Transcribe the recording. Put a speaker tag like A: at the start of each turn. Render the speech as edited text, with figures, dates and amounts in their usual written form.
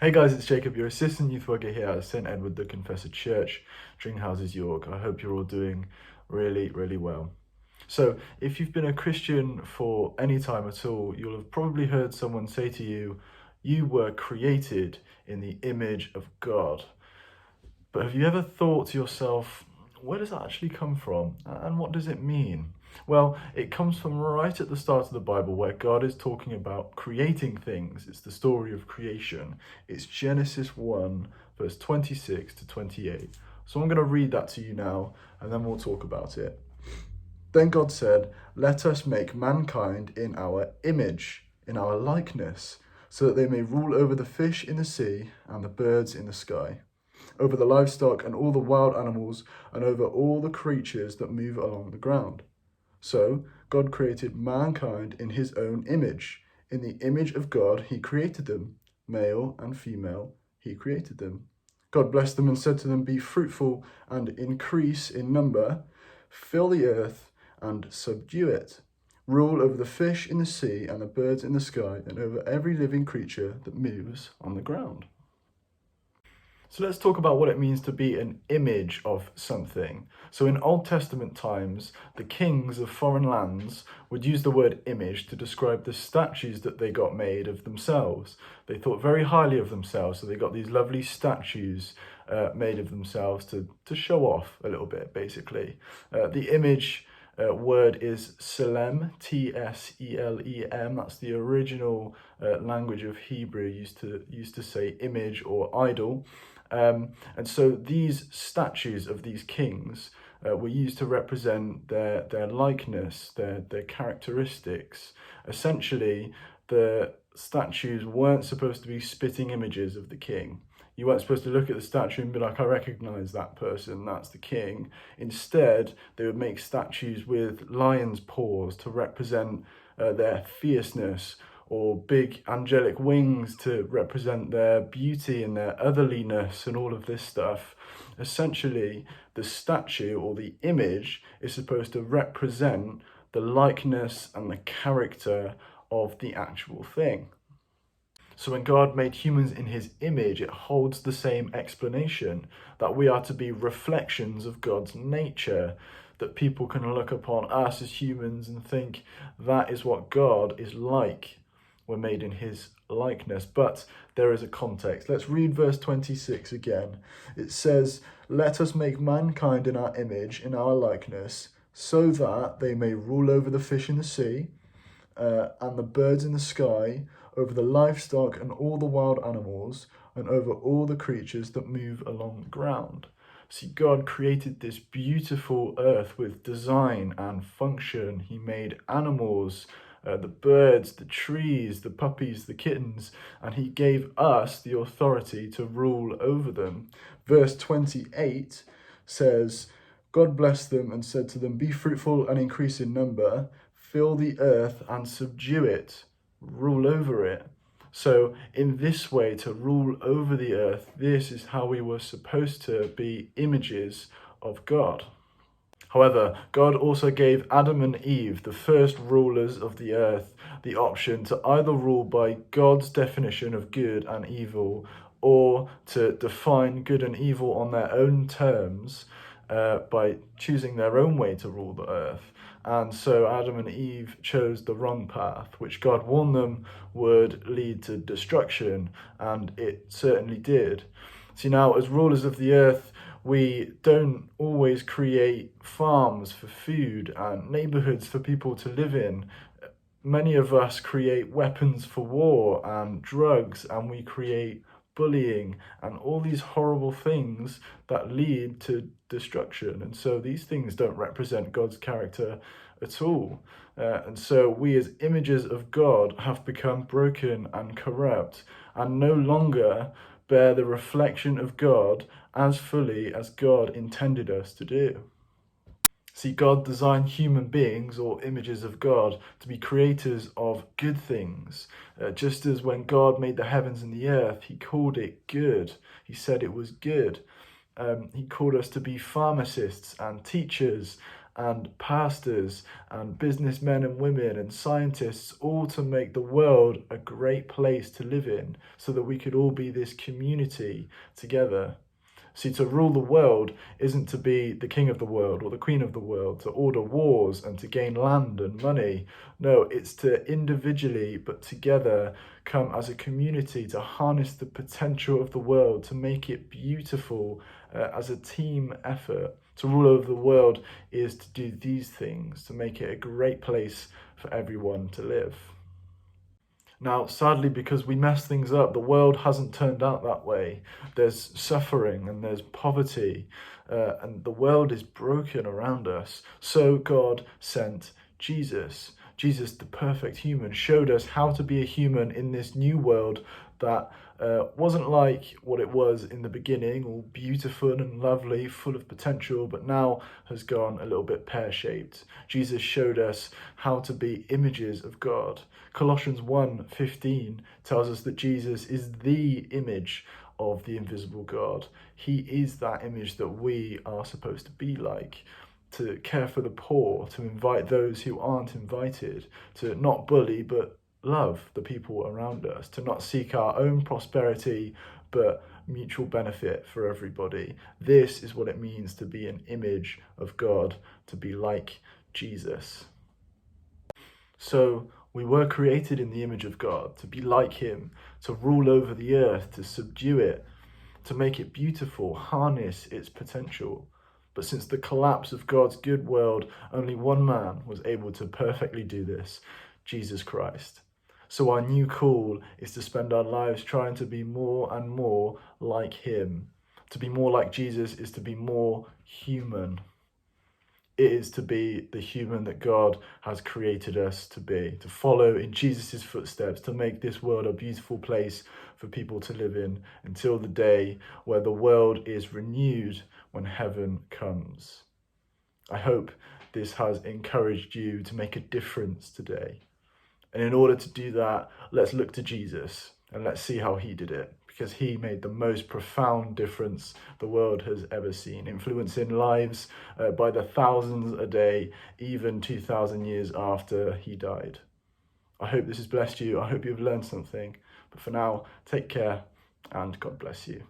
A: Hey guys, it's Jacob, your assistant youth worker here at St Edward the Confessor Church, Dringhouses, York. I hope you're all doing really well. So, if you've been a Christian for any time at all, you'll have probably heard someone say to you, you were created in the image of God. But have you ever thought to yourself, where does that actually come from? And what does it mean? Well, it comes from right at the start of the Bible where God is talking about creating things. It's the story of creation. It's Genesis 1, verse 26 to 28. So I'm going to read that to you now, and then we'll talk about it. Then God said, "Let us make mankind in our image, in our likeness, so that they may rule over the fish in the sea and the birds in the sky, over the livestock and all the wild animals, and over all the creatures that move along the ground." So God created mankind in his own image. In the image of God, he created them. Male and female, he created them. God blessed them and said to them, "Be fruitful and increase in number, fill the earth and subdue it. Rule over the fish in the sea and the birds in the sky, and over every living creature that moves on the ground." So let's talk about what it means to be an image of something. So in Old Testament times, the kings of foreign lands would use the word image to describe the statues that they got made of themselves. They thought very highly of themselves, so they got these lovely statues made of themselves to show off a little bit, basically. The image word is Tselem, T-S-E-L-E-M. That's the original language of Hebrew used to say image or idol. And so these statues of these kings were used to represent their likeness, their characteristics. Essentially, the statues weren't supposed to be spitting images of the king. You weren't supposed to look at the statue and be like, I recognize that person, that's the king. Instead, they would make statues with lion's paws to represent their fierceness, or big angelic wings to represent their beauty and their otherliness and all of this stuff. Essentially, the statue or the image is supposed to represent the likeness and the character of the actual thing. So when God made humans in his image, it holds the same explanation, that we are to be reflections of God's nature, that people can look upon us as humans and think that is what God is like. We're made in his likeness. But there is a context. Let's read verse 26 again. It says, "Let us make mankind in our image, in our likeness, so that they may rule over the fish in the sea, and the birds in the sky, over the livestock and all the wild animals, and over all the creatures that move along the ground." See, God created this beautiful earth with design and function. He made animals, the birds, the trees, the puppies, the kittens, and he gave us the authority to rule over them. Verse 28 says, "God blessed them and said to them, 'Be fruitful and increase in number, fill the earth and subdue it, rule over it.'" So in this way, to rule over the earth, this is how we were supposed to be images of God. However, God also gave Adam and Eve, the first rulers of the earth, the option to either rule by God's definition of good and evil, or to define good and evil on their own terms by choosing their own way to rule the earth. And so Adam and Eve chose the wrong path, which God warned them would lead to destruction, and it certainly did. See, now, as rulers of the earth, we don't always create farms for food and neighborhoods for people to live in. Many of us create weapons for war and drugs, and we create bullying and all these horrible things that lead to destruction. And so these things don't represent God's character at all. And so we as images of God have become broken and corrupt and no longer bear the reflection of God as fully as God intended us to do. See, God designed human beings, or images of God, to be creators of good things. Just as when God made the heavens and the earth, he called it good. He said it was good. He called us to be pharmacists and teachers and pastors and businessmen and women and scientists, all to make the world a great place to live in so that we could all be this community together. See, to rule the world isn't to be the king of the world or the queen of the world, to order wars and to gain land and money. No, it's to individually but together come as a community to harness the potential of the world, to make it beautiful as a team effort. To rule over the world is to do these things, to make it a great place for everyone to live. Now, sadly, because we mess things up, the world hasn't turned out that way. There's suffering and there's poverty, and the world is broken around us. So God sent Jesus. Jesus, the perfect human, showed us how to be a human in this new world that wasn't like what it was in the beginning, all beautiful and lovely, full of potential, but now has gone a little bit pear-shaped. Jesus showed us how to be images of God. Colossians 1:15 tells us that Jesus is the image of the invisible God. He is that image that we are supposed to be like, to care for the poor, to invite those who aren't invited, to not bully but love the people around us, to not seek our own prosperity but mutual benefit for everybody. This is what it means to be an image of God, to be like Jesus. So we were created in the image of God, to be like him, to rule over the earth, to subdue it, to make it beautiful, harness its potential. But since the collapse of God's good world, only one man was able to perfectly do this, Jesus Christ. So our new call is to spend our lives trying to be more and more like him. To be more like Jesus is to be more human. It is to be the human that God has created us to be, to follow in Jesus' footsteps, to make this world a beautiful place for people to live in until the day where the world is renewed when heaven comes. I hope this has encouraged you to make a difference today. And in order to do that, let's look to Jesus and let's see how he did it, because he made the most profound difference the world has ever seen, influencing lives by the thousands a day, even 2,000 years after he died. I hope this has blessed you. I hope you've learned something. But for now, take care and God bless you.